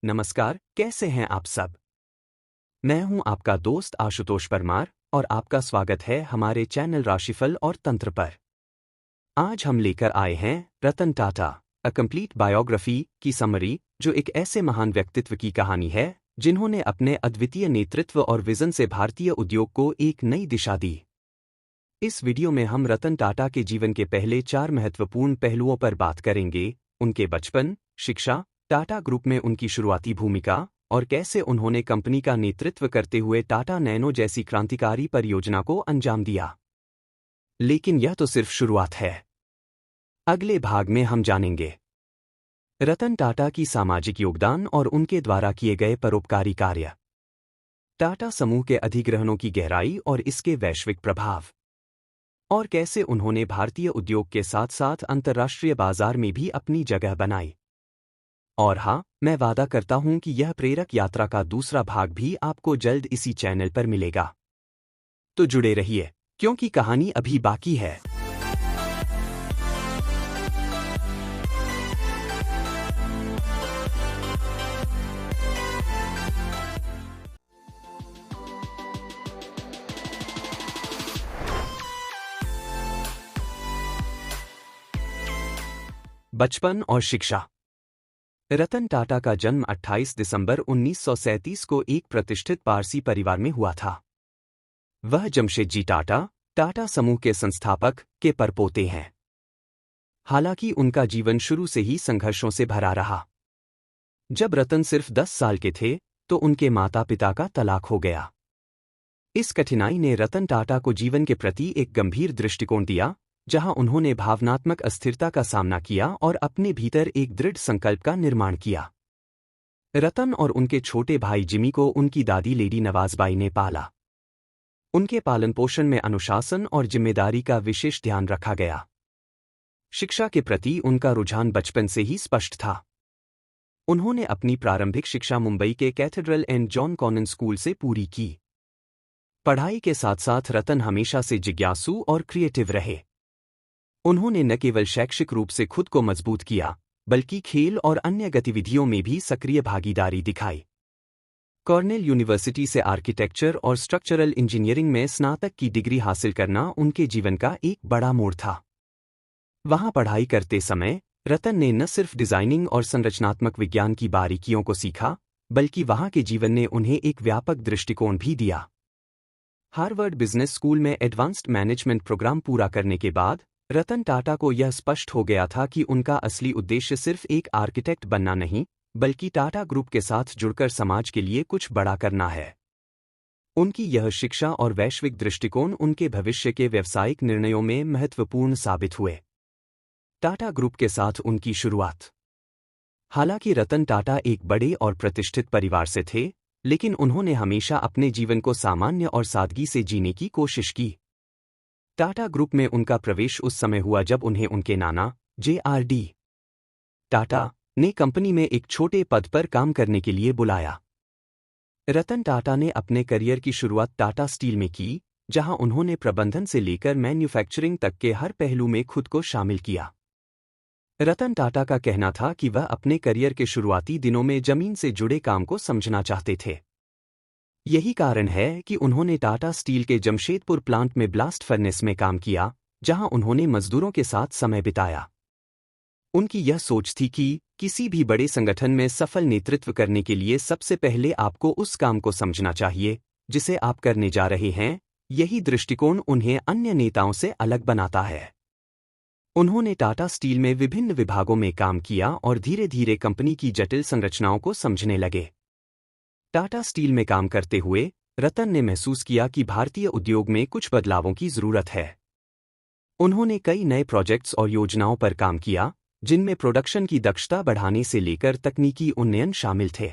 नमस्कार, कैसे हैं आप सब? मैं हूं आपका दोस्त आशुतोष परमार और आपका स्वागत है हमारे चैनल राशिफल और तंत्र पर। आज हम लेकर आए हैं Ratan Tata a complete biography की समरी, जो एक ऐसे महान व्यक्तित्व की कहानी है जिन्होंने अपने अद्वितीय नेतृत्व और विजन से भारतीय उद्योग को एक नई दिशा दी। इस वीडियो में हम रतन टाटा के जीवन के पहले 4 महत्वपूर्ण पहलुओं पर बात करेंगे: उनके बचपन, शिक्षा, टाटा ग्रुप में उनकी शुरुआती भूमिका और कैसे उन्होंने कंपनी का नेतृत्व करते हुए टाटा नैनो जैसी क्रांतिकारी परियोजना को अंजाम दिया। लेकिन यह तो सिर्फ शुरुआत है। अगले भाग में हम जानेंगे रतन टाटा की सामाजिक योगदान और उनके द्वारा किए गए परोपकारी कार्य, टाटा समूह के अधिग्रहणों की गहराई और इसके वैश्विक प्रभाव, और कैसे उन्होंने भारतीय उद्योग के साथ साथ अंतर्राष्ट्रीय बाजार में भी अपनी जगह बनाई। और हाँ, मैं वादा करता हूं कि यह प्रेरक यात्रा का दूसरा भाग भी आपको जल्द इसी चैनल पर मिलेगा। तो जुड़े रहिए, क्योंकि कहानी अभी बाकी है। बचपन और शिक्षा। रतन टाटा का जन्म 28 दिसंबर 1937 को एक प्रतिष्ठित पारसी परिवार में हुआ था। वह जमशेदजी टाटा, टाटा समूह के संस्थापक, के परपोते हैं। हालांकि उनका जीवन शुरू से ही संघर्षों से भरा रहा। जब रतन सिर्फ 10 साल के थे, तो उनके माता पिता का तलाक हो गया। इस कठिनाई ने रतन टाटा को जीवन के प्रति एक गंभीर दृष्टिकोण दिया, जहां उन्होंने भावनात्मक अस्थिरता का सामना किया और अपने भीतर एक दृढ़ संकल्प का निर्माण किया। रतन और उनके छोटे भाई जिमी को उनकी दादी लेडी नवाज़बाई ने पाला। उनके पालन पोषण में अनुशासन और जिम्मेदारी का विशेष ध्यान रखा गया। शिक्षा के प्रति उनका रुझान बचपन से ही स्पष्ट था। उन्होंने अपनी प्रारंभिक शिक्षा मुंबई के cathedral and John Connon school से पूरी की। पढ़ाई के साथ साथ रतन हमेशा से जिज्ञासु और क्रिएटिव रहे। उन्होंने न केवल शैक्षिक रूप से खुद को मजबूत किया, बल्कि खेल और अन्य गतिविधियों में भी सक्रिय भागीदारी दिखाई। कॉर्नेल यूनिवर्सिटी से आर्किटेक्चर और स्ट्रक्चरल इंजीनियरिंग में स्नातक की डिग्री हासिल करना उनके जीवन का एक बड़ा मोड़ था। वहां पढ़ाई करते समय रतन ने न सिर्फ डिजाइनिंग और संरचनात्मक विज्ञान की बारीकियों को सीखा, बल्कि वहां के जीवन ने उन्हें एक व्यापक दृष्टिकोण भी दिया। हार्वर्ड बिजनेस स्कूल में एडवांस्ड मैनेजमेंट प्रोग्राम पूरा करने के बाद रतन टाटा को यह स्पष्ट हो गया था कि उनका असली उद्देश्य सिर्फ एक आर्किटेक्ट बनना नहीं, बल्कि टाटा ग्रुप के साथ जुड़कर समाज के लिए कुछ बड़ा करना है। उनकी यह शिक्षा और वैश्विक दृष्टिकोण उनके भविष्य के व्यावसायिक निर्णयों में महत्वपूर्ण साबित हुए। टाटा ग्रुप के साथ उनकी शुरुआत। हालांकि रतन टाटा एक बड़े और प्रतिष्ठित परिवार से थे, लेकिन उन्होंने हमेशा अपने जीवन को सामान्य और सादगी से जीने की कोशिश की। टाटा ग्रुप में उनका प्रवेश उस समय हुआ जब उन्हें उनके नाना J.R.D. टाटा ने कंपनी में एक छोटे पद पर काम करने के लिए बुलाया। रतन टाटा ने अपने करियर की शुरुआत टाटा स्टील में की, जहां उन्होंने प्रबंधन से लेकर मैन्युफैक्चरिंग तक के हर पहलू में खुद को शामिल किया। रतन टाटा का कहना था कि वह अपने करियर के शुरुआती दिनों में जमीन से जुड़े काम को समझना चाहते थे। यही कारण है कि उन्होंने टाटा स्टील के जमशेदपुर प्लांट में ब्लास्ट फर्नेस में काम किया, जहां उन्होंने मजदूरों के साथ समय बिताया। उनकी यह सोच थी कि किसी भी बड़े संगठन में सफल नेतृत्व करने के लिए सबसे पहले आपको उस काम को समझना चाहिए जिसे आप करने जा रहे हैं। यही दृष्टिकोण उन्हें अन्य नेताओं से अलग बनाता है। उन्होंने टाटा स्टील में विभिन्न विभागों में काम किया और धीरे धीरे कंपनी की जटिल संरचनाओं को समझने लगे। टाटा स्टील में काम करते हुए रतन ने महसूस किया कि भारतीय उद्योग में कुछ बदलावों की जरूरत है। उन्होंने कई नए प्रोजेक्ट्स और योजनाओं पर काम किया, जिनमें प्रोडक्शन की दक्षता बढ़ाने से लेकर तकनीकी उन्नयन शामिल थे।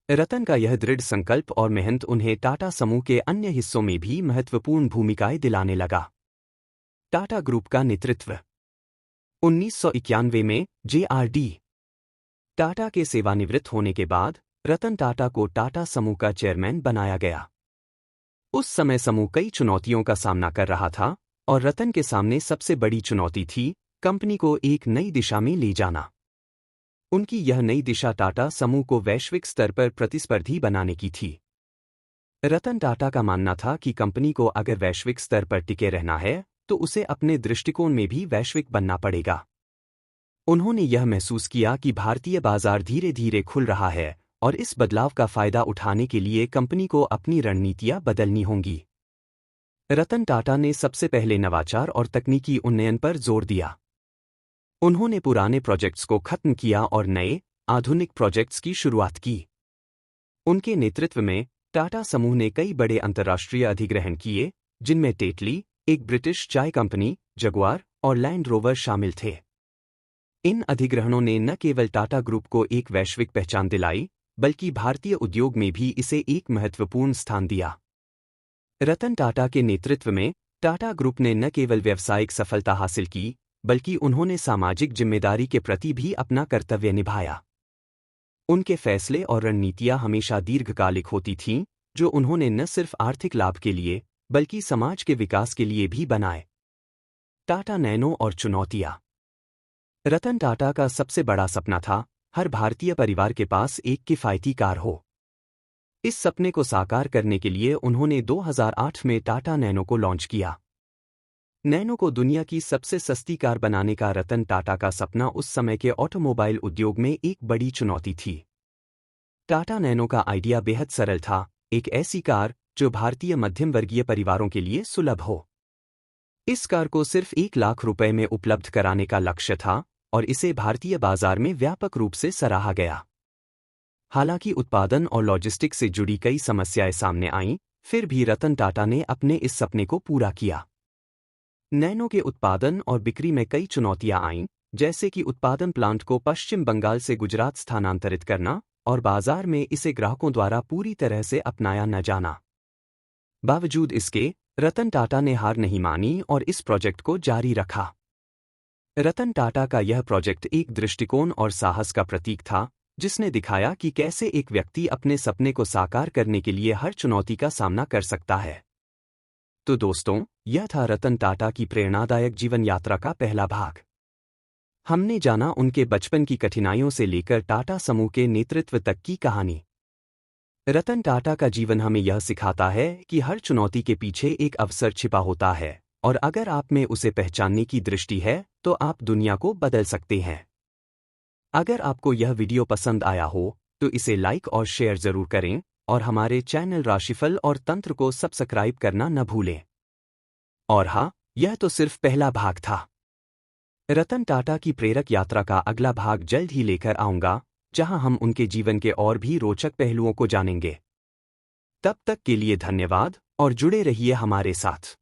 रतन का यह दृढ़ संकल्प और मेहनत उन्हें टाटा समूह के अन्य हिस्सों में भी महत्वपूर्ण भूमिकाएं दिलाने लगा। टाटा ग्रुप का नेतृत्व। 1991 में J.R.D. टाटा के सेवानिवृत्त होने के बाद रतन टाटा को टाटा समूह का चेयरमैन बनाया गया। उस समय समूह कई चुनौतियों का सामना कर रहा था और रतन के सामने सबसे बड़ी चुनौती थी कंपनी को एक नई दिशा में ले जाना। उनकी यह नई दिशा टाटा समूह को वैश्विक स्तर पर प्रतिस्पर्धी बनाने की थी। रतन टाटा का मानना था कि कंपनी को अगर वैश्विक स्तर पर टिके रहना है तो उसे अपने दृष्टिकोण में भी वैश्विक बनना पड़ेगा। उन्होंने यह महसूस किया कि भारतीय बाजार धीरे धीरे खुल रहा है और इस बदलाव का फायदा उठाने के लिए कंपनी को अपनी रणनीतियां बदलनी होंगी। रतन टाटा ने सबसे पहले नवाचार और तकनीकी उन्नयन पर जोर दिया। उन्होंने पुराने प्रोजेक्ट्स को खत्म किया और नए, आधुनिक प्रोजेक्ट्स की शुरुआत की। उनके नेतृत्व में टाटा समूह ने कई बड़े अंतर्राष्ट्रीय अधिग्रहण किए, जिनमें टेटली, एक ब्रिटिश चाय कंपनी, जगुआर और लैंड रोवर शामिल थे। इन अधिग्रहणों ने न केवल टाटा ग्रुप को एक वैश्विक पहचान दिलाई, बल्कि भारतीय उद्योग में भी इसे एक महत्वपूर्ण स्थान दिया। रतन टाटा के नेतृत्व में टाटा ग्रुप ने न केवल व्यावसायिक सफलता हासिल की, बल्कि उन्होंने सामाजिक जिम्मेदारी के प्रति भी अपना कर्तव्य निभाया। उनके फैसले और रणनीतियां हमेशा दीर्घकालिक होती थीं, जो उन्होंने न सिर्फ आर्थिक लाभ के लिए, बल्कि समाज के विकास के लिए भी बनाए। टाटा नैनो और चुनौतियां। रतन टाटा का सबसे बड़ा सपना था, हर भारतीय परिवार के पास एक किफ़ायती कार हो। इस सपने को साकार करने के लिए उन्होंने 2008 में टाटा नैनो को लॉन्च किया। नैनो को दुनिया की सबसे सस्ती कार बनाने का रतन टाटा का सपना उस समय के ऑटोमोबाइल उद्योग में एक बड़ी चुनौती थी। टाटा नैनो का आइडिया बेहद सरल था, एक ऐसी कार जो भारतीय मध्यम वर्गीय परिवारों के लिए सुलभ हो। इस कार को सिर्फ 1 लाख रुपए में उपलब्ध कराने का लक्ष्य था और इसे भारतीय बाजार में व्यापक रूप से सराहा गया। हालांकि उत्पादन और लॉजिस्टिक्स से जुड़ी कई समस्याएं सामने आईं, फिर भी रतन टाटा ने अपने इस सपने को पूरा किया। नैनो के उत्पादन और बिक्री में कई चुनौतियां आईं, जैसे कि उत्पादन प्लांट को पश्चिम बंगाल से गुजरात स्थानांतरित करना और बाजार में इसे ग्राहकों द्वारा पूरी तरह से अपनाया न जाना। बावजूद इसके, रतन टाटा ने हार नहीं मानी और इस प्रोजेक्ट को जारी रखा। रतन टाटा का यह प्रोजेक्ट एक दृष्टिकोण और साहस का प्रतीक था, जिसने दिखाया कि कैसे एक व्यक्ति अपने सपने को साकार करने के लिए हर चुनौती का सामना कर सकता है। तो दोस्तों, यह था रतन टाटा की प्रेरणादायक जीवन यात्रा का पहला भाग। हमने जाना उनके बचपन की कठिनाइयों से लेकर टाटा समूह के नेतृत्व तक की कहानी। रतन टाटा का जीवन हमें यह सिखाता है कि हर चुनौती के पीछे एक अवसर छिपा होता है, और अगर आप में उसे पहचानने की दृष्टि है, तो आप दुनिया को बदल सकते हैं। अगर आपको यह वीडियो पसंद आया हो, तो इसे लाइक और शेयर जरूर करें, और हमारे चैनल राशिफल और तंत्र को सब्सक्राइब करना न भूलें। और हाँ, यह तो सिर्फ पहला भाग था। रतन टाटा की प्रेरक यात्रा का अगला भाग जल्द ही लेकर आऊंगा, जहां हम उनके जीवन के और भी रोचक पहलुओं को जानेंगे। तब तक के लिए धन्यवाद और जुड़े रहिए हमारे साथ।